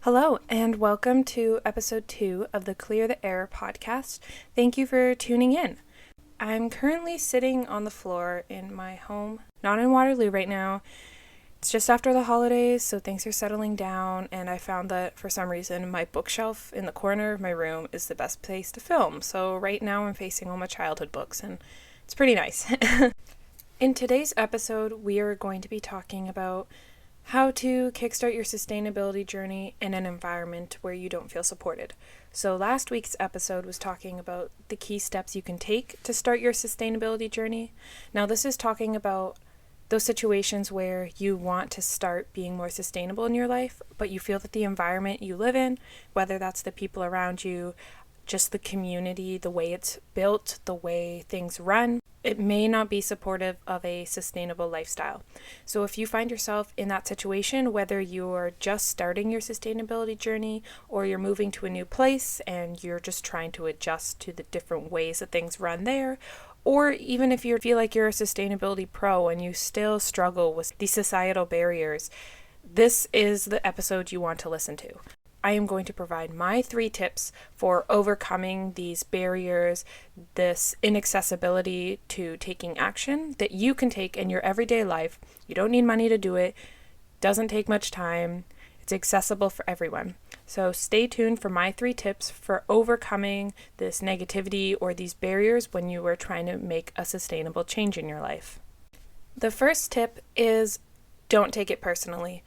Hello, and welcome to episode 2 of the Clear the Air podcast. Thank you for tuning in. I'm currently sitting on the floor in my home, not in Waterloo right now. It's just after the holidays, so things are settling down, and I found that for some reason my bookshelf in the corner of my room is the best place to film. So right now I'm facing all my childhood books, and it's pretty nice. In today's episode, we are going to be talking about how to kickstart your sustainability journey in an environment where you don't feel supported. So last week's episode was talking about the key steps you can take to start your sustainability journey. Now this is talking about those situations where you want to start being more sustainable in your life, but you feel that the environment you live in, whether that's the people around you, just the community, the way it's built, the way things run, it may not be supportive of a sustainable lifestyle. So if you find yourself in that situation, whether you're just starting your sustainability journey or you're moving to a new place and you're just trying to adjust to the different ways that things run there, or even if you feel like you're a sustainability pro and you still struggle with these societal barriers, this is the episode you want to listen to. I am going to provide my 3 tips for overcoming these barriers, this inaccessibility to taking action that you can take in your everyday life. You don't need money to do it. Doesn't take much time. It's accessible for everyone. So stay tuned for my 3 tips for overcoming this negativity or these barriers when you are trying to make a sustainable change in your life. The first tip is don't take it personally.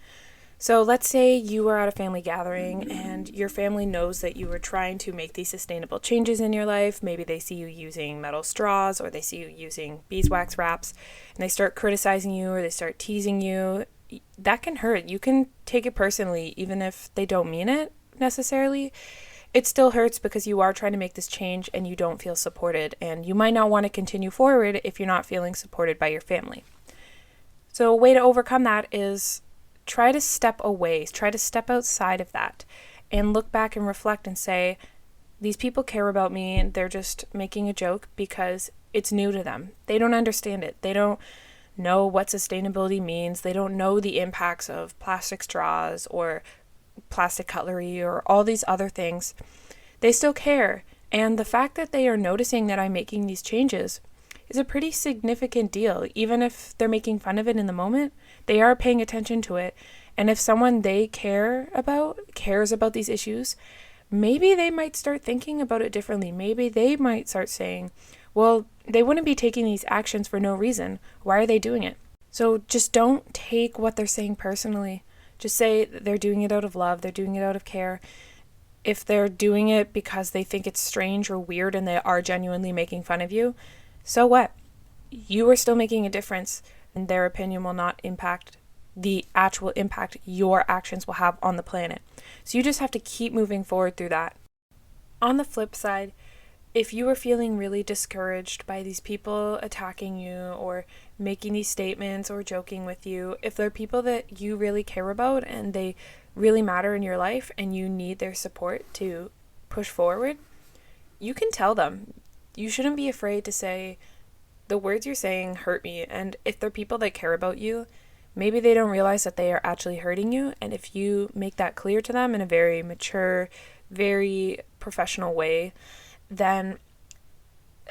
So let's say you are at a family gathering and your family knows that you are trying to make these sustainable changes in your life. Maybe they see you using metal straws or they see you using beeswax wraps and they start criticizing you or they start teasing you. That can hurt. You can take it personally even if they don't mean it necessarily. It still hurts because you are trying to make this change and you don't feel supported, and you might not want to continue forward if you're not feeling supported by your family. So a way to overcome that is try to step away, try to step outside of that and look back and reflect and say, these people care about me and they're just making a joke because it's new to them. They don't understand it. They don't know what sustainability means. They don't know the impacts of plastic straws or plastic cutlery or all these other things. They still care. And the fact that they are noticing that I'm making these changes is a pretty significant deal. Even if they're making fun of it in the moment, they are paying attention to it. And if someone they cares about these issues, maybe they might start thinking about it differently. Maybe they might start saying, well, they wouldn't be taking these actions for no reason. Why are they doing it? So just don't take what they're saying personally. Just say they're doing it out of love. They're doing it out of care. If they're doing it because they think it's strange or weird and they are genuinely making fun of you, so what? You are still making a difference, and their opinion will not impact the actual impact your actions will have on the planet. So you just have to keep moving forward through that. On the flip side, if you are feeling really discouraged by these people attacking you or making these statements or joking with you, if they're people that you really care about and they really matter in your life and you need their support to push forward, you can tell them. You shouldn't be afraid to say, the words you're saying hurt me. And if they're people that care about you, maybe they don't realize that they are actually hurting you. And if you make that clear to them in a very mature, very professional way, then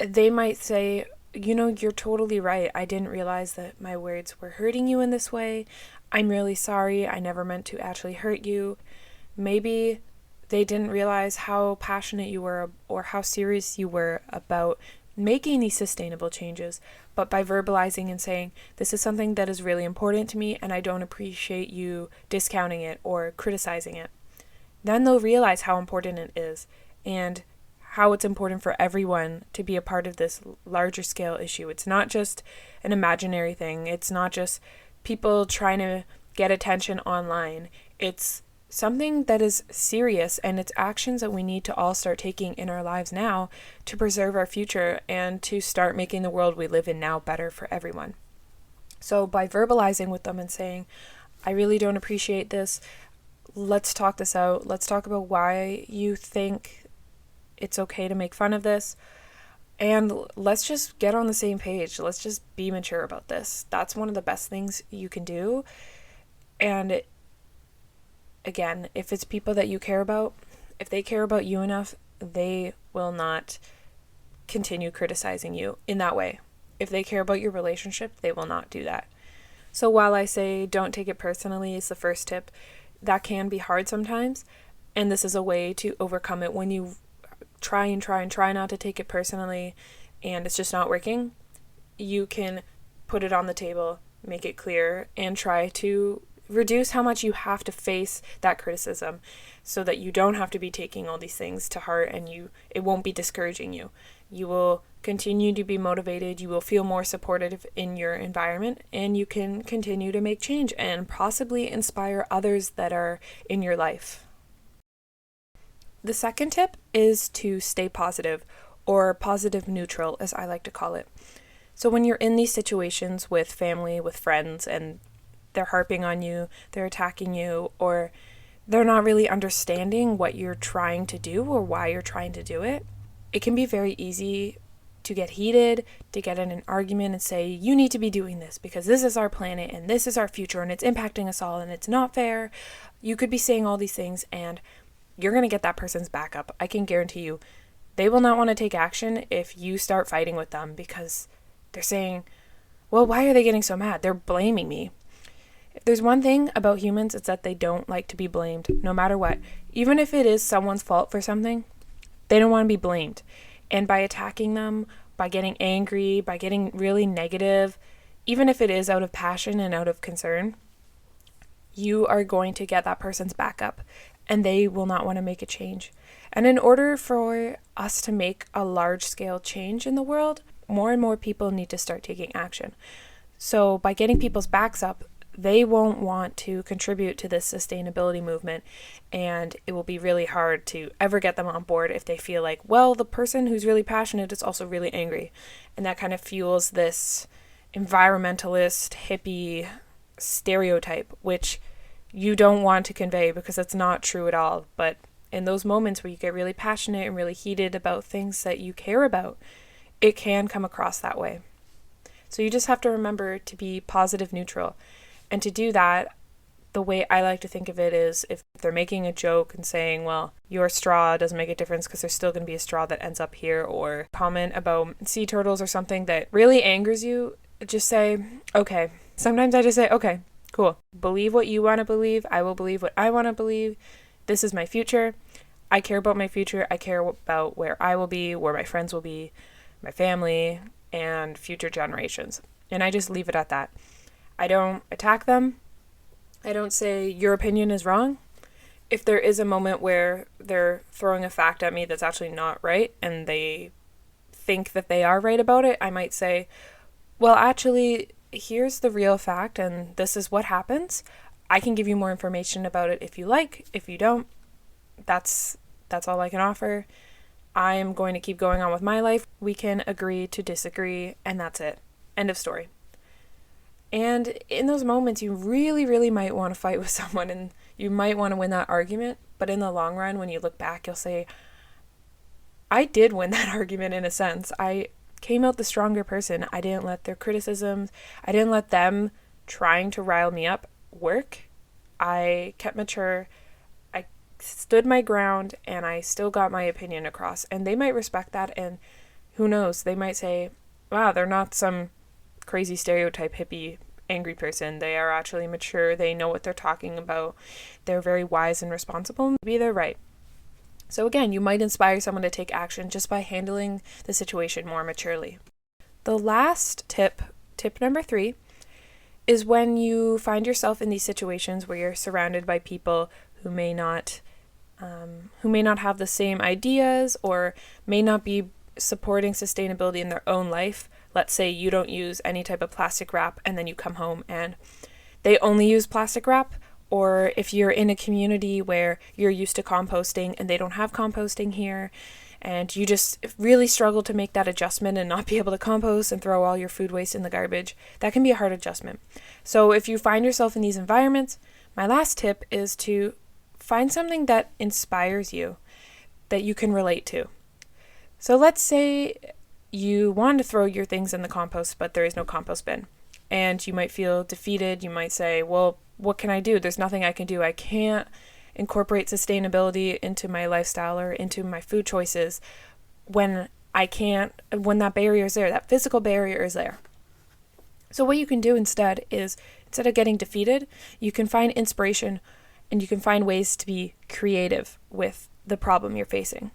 they might say, you're totally right. I didn't realize that my words were hurting you in this way. I'm really sorry. I never meant to actually hurt you. Maybe they didn't realize how passionate you were or how serious you were about making these sustainable changes. But by verbalizing and saying, this is something that is really important to me and I don't appreciate you discounting it or criticizing it, then they'll realize how important it is and how it's important for everyone to be a part of this larger scale issue. It's not just an imaginary thing. It's not just people trying to get attention online. It's something that is serious, and it's actions that we need to all start taking in our lives now to preserve our future and to start making the world we live in now better for everyone. So by verbalizing with them and saying, I really don't appreciate this, let's talk this out. Let's talk about why you think it's okay to make fun of this. And let's just get on the same page. Let's just be mature about this. That's one of the best things you can do. And again, if it's people that you care about, if they care about you enough, they will not continue criticizing you in that way. If they care about your relationship, they will not do that. So while I say don't take it personally is the first tip, that can be hard sometimes. And this is a way to overcome it. When you try not to take it personally and it's just not working, you can put it on the table, make it clear, and try to reduce how much you have to face that criticism so that you don't have to be taking all these things to heart and it won't be discouraging you. You will continue to be motivated, you will feel more supportive in your environment, and you can continue to make change and possibly inspire others that are in your life. The second tip is to stay positive, or positive neutral, as I like to call it. So when you're in these situations with family, with friends, and they're harping on you, they're attacking you, or they're not really understanding what you're trying to do or why you're trying to do it, it can be very easy to get heated, to get in an argument and say, you need to be doing this because this is our planet and this is our future and it's impacting us all and it's not fair. You could be saying all these things and you're going to get that person's back up. I can guarantee you they will not want to take action if you start fighting with them because they're saying, well, why are they getting so mad? They're blaming me. If there's one thing about humans, it's that they don't like to be blamed, no matter what. Even if it is someone's fault for something, they don't want to be blamed. And by attacking them, by getting angry, by getting really negative, even if it is out of passion and out of concern, you are going to get that person's back up and they will not want to make a change. And in order for us to make a large-scale change in the world, more and more people need to start taking action. So by getting people's backs up, they won't want to contribute to this sustainability movement, and it will be really hard to ever get them on board if they feel like, well, the person who's really passionate is also really angry. And that kind of fuels this environmentalist, hippie stereotype, which you don't want to convey because it's not true at all. But in those moments where you get really passionate and really heated about things that you care about, it can come across that way. So you just have to remember to be positive neutral. And to do that, the way I like to think of it is if they're making a joke and saying, well, your straw doesn't make a difference because there's still going to be a straw that ends up here, or comment about sea turtles or something that really angers you, just say, okay. Sometimes I just say, okay, cool. Believe what you want to believe. I will believe what I want to believe. This is my future. I care about my future. I care about where I will be, where my friends will be, my family, and future generations. And I just leave it at that. I don't attack them. I don't say your opinion is wrong. If there is a moment where they're throwing a fact at me that's actually not right and they think that they are right about it, I might say, well, actually, here's the real fact and this is what happens. I can give you more information about it if you like. If you don't, that's all I can offer. I am going to keep going on with my life. We can agree to disagree, and that's it. End of story. And in those moments, you really, really might want to fight with someone and you might want to win that argument. But in the long run, when you look back, you'll say, I did win that argument in a sense. I came out the stronger person. I didn't let their criticisms, I didn't let them trying to rile me up work. I kept mature. I stood my ground and I still got my opinion across. And they might respect that. And who knows, they might say, wow, they're not some crazy stereotype hippie angry person. They are actually mature. They know what they're talking about. They're very wise and responsible. Maybe they're right. So again, you might inspire someone to take action just by handling the situation more maturely. The last tip number 3, is when you find yourself in these situations where you're surrounded by people who may not have the same ideas or may not be supporting sustainability in their own life. Let's say you don't use any type of plastic wrap and then you come home and they only use plastic wrap. Or if you're in a community where you're used to composting and they don't have composting here and you just really struggle to make that adjustment and not be able to compost and throw all your food waste in the garbage, that can be a hard adjustment. So if you find yourself in these environments, my last tip is to find something that inspires you, that you can relate to. So let's say you want to throw your things in the compost, but there is no compost bin. And you might feel defeated. You might say, well, what can I do? There's nothing I can do. I can't incorporate sustainability into my lifestyle or into my food choices when that barrier is there, that physical barrier is there. So what you can do instead is, instead of getting defeated, you can find inspiration and you can find ways to be creative with the problem you're facing.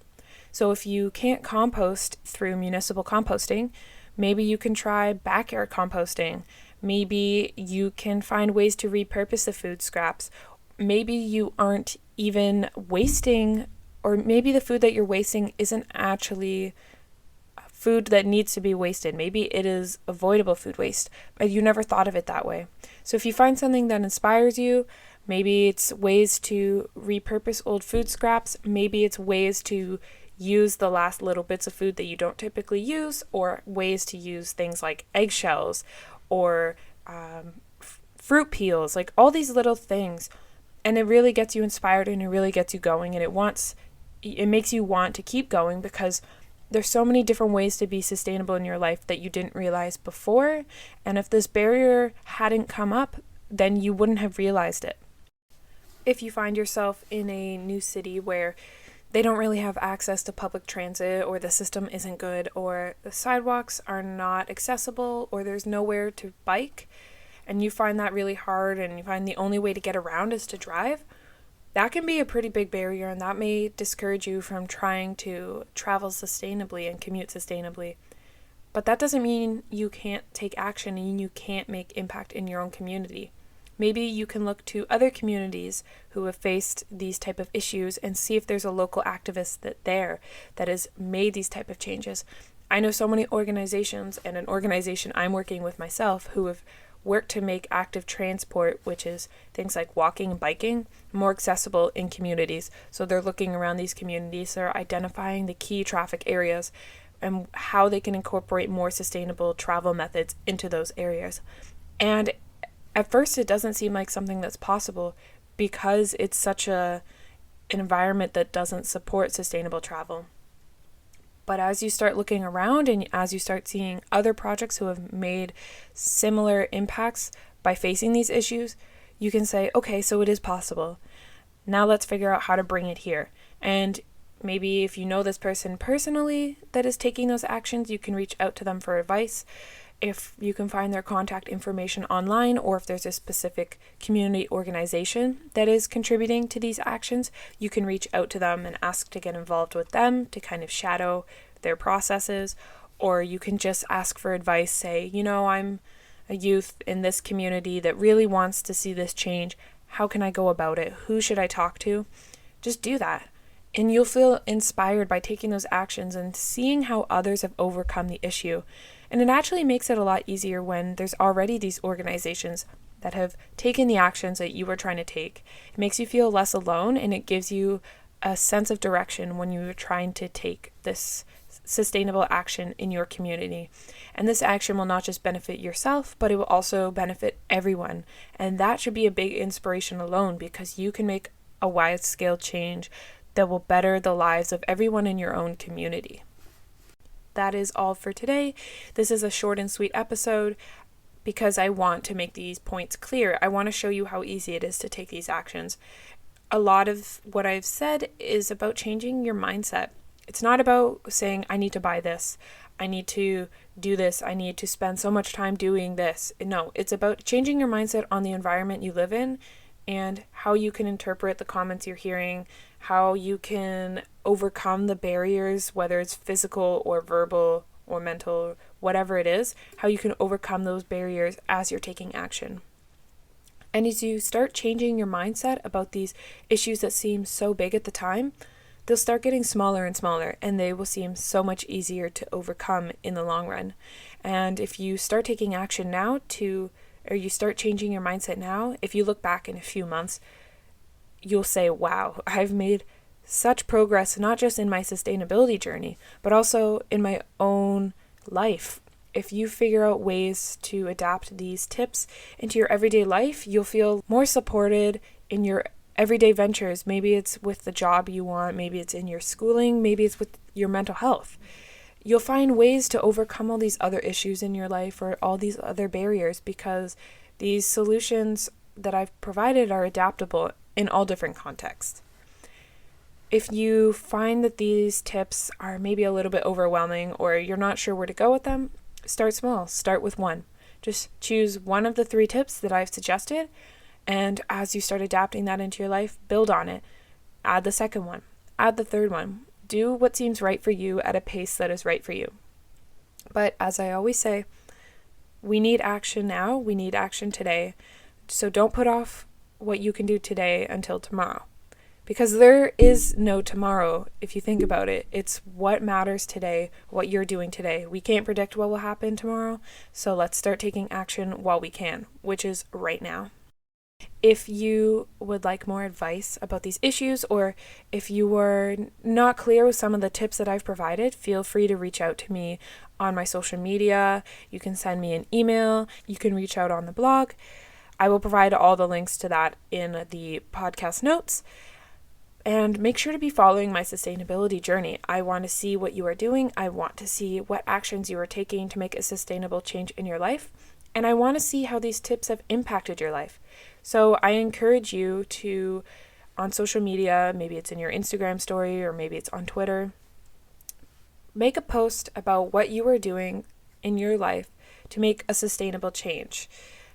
So if you can't compost through municipal composting, maybe you can try backyard composting. Maybe you can find ways to repurpose the food scraps. Maybe you aren't even wasting, or maybe the food that you're wasting isn't actually food that needs to be wasted. Maybe it is avoidable food waste, but you never thought of it that way. So if you find something that inspires you, maybe it's ways to repurpose old food scraps, maybe it's ways to use the last little bits of food that you don't typically use, or ways to use things like eggshells or fruit peels, like all these little things. And it really gets you inspired and it really gets you going, and it makes you want to keep going because there's so many different ways to be sustainable in your life that you didn't realize before. And if this barrier hadn't come up, then you wouldn't have realized it. If you find yourself in a new city where they don't really have access to public transit, or the system isn't good, or the sidewalks are not accessible, or there's nowhere to bike, and you find that really hard and you find the only way to get around is to drive, that can be a pretty big barrier, and that may discourage you from trying to travel sustainably and commute sustainably. But that doesn't mean you can't take action and you can't make impact in your own community. Maybe you can look to other communities who have faced these type of issues and see if there's a local activist that has made these type of changes. I know so many organizations, and an organization I'm working with myself, who have work to make active transport, which is things like walking and biking, more accessible in communities. So they're looking around these communities, they're identifying the key traffic areas and how they can incorporate more sustainable travel methods into those areas. And at first it doesn't seem like something that's possible because it's such an environment that doesn't support sustainable travel. But as you start looking around and as you start seeing other projects who have made similar impacts by facing these issues, you can say, okay, so it is possible. Now let's figure out how to bring it here. And maybe if you know this person personally that is taking those actions, you can reach out to them for advice. If you can find their contact information online, or if there's a specific community organization that is contributing to these actions, you can reach out to them and ask to get involved with them to kind of shadow their processes. Or you can just ask for advice, say, I'm a youth in this community that really wants to see this change. How can I go about it? Who should I talk to? Just do that. And you'll feel inspired by taking those actions and seeing how others have overcome the issue. And it actually makes it a lot easier when there's already these organizations that have taken the actions that you were trying to take. It makes you feel less alone, and it gives you a sense of direction when you're trying to take this sustainable action in your community. And this action will not just benefit yourself, but it will also benefit everyone. And that should be a big inspiration alone, because you can make a wide-scale change that will better the lives of everyone in your own community. That is all for today. This is a short and sweet episode because I want to make these points clear. I want to show you how easy it is to take these actions. A lot of what I've said is about changing your mindset. It's not about saying, I need to buy this, I need to do this, I need to spend so much time doing this. No, it's about changing your mindset on the environment you live in and how you can interpret the comments you're hearing, how you can overcome the barriers, whether it's physical or verbal or mental, whatever it is, how you can overcome those barriers as you're taking action. And as you start changing your mindset about these issues that seem so big at the time, they'll start getting smaller and smaller, and they will seem so much easier to overcome in the long run. And if you start taking action now or you start changing your mindset now, if you look back in a few months, you'll say, wow, I've made such progress, not just in my sustainability journey, but also in my own life. If you figure out ways to adapt these tips into your everyday life, you'll feel more supported in your everyday ventures. Maybe it's with the job you want, maybe it's in your schooling, maybe it's with your mental health. You'll find ways to overcome all these other issues in your life or all these other barriers, because these solutions that I've provided are adaptable in all different contexts. If you find that these tips are maybe a little bit overwhelming or you're not sure where to go with them, start small. Start with one. Just choose one of the 3 tips that I've suggested, and as you start adapting that into your life, build on it. Add the second one. Add the third one. Do what seems right for you at a pace that is right for you. But as I always say, we need action now. We need action today. So don't put off what you can do today until tomorrow. Because there is no tomorrow, if you think about it. It's what matters today, what you're doing today. We can't predict what will happen tomorrow, so let's start taking action while we can, which is right now. If you would like more advice about these issues, or if you were not clear with some of the tips that I've provided, feel free to reach out to me on my social media. You can send me an email. You can reach out on the blog. I will provide all the links to that in the podcast notes. And make sure to be following my sustainability journey. I want to see what you are doing. I want to see what actions you are taking to make a sustainable change in your life. And I want to see how these tips have impacted your life. So I encourage you to, on social media, maybe it's in your Instagram story or maybe it's on Twitter, make a post about what you are doing in your life to make a sustainable change.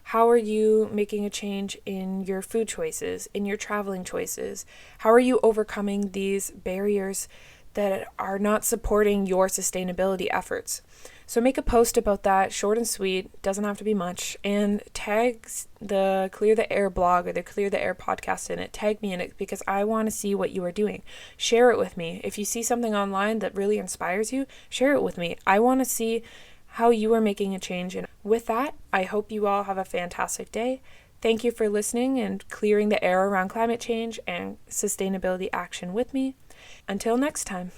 How are you making a change in your food choices, in your traveling choices? How are you overcoming these barriers that are not supporting your sustainability efforts? So make a post about that, short and sweet, doesn't have to be much, and tag the Clear the Air blog or the Clear the Air podcast in it. Tag me in it because I want to see what you are doing. Share it with me. If you see something online that really inspires you, share it with me. I want to see how you are making a change. And with that, I hope you all have a fantastic day. Thank you for listening and clearing the air around climate change and sustainability action with me. Until next time.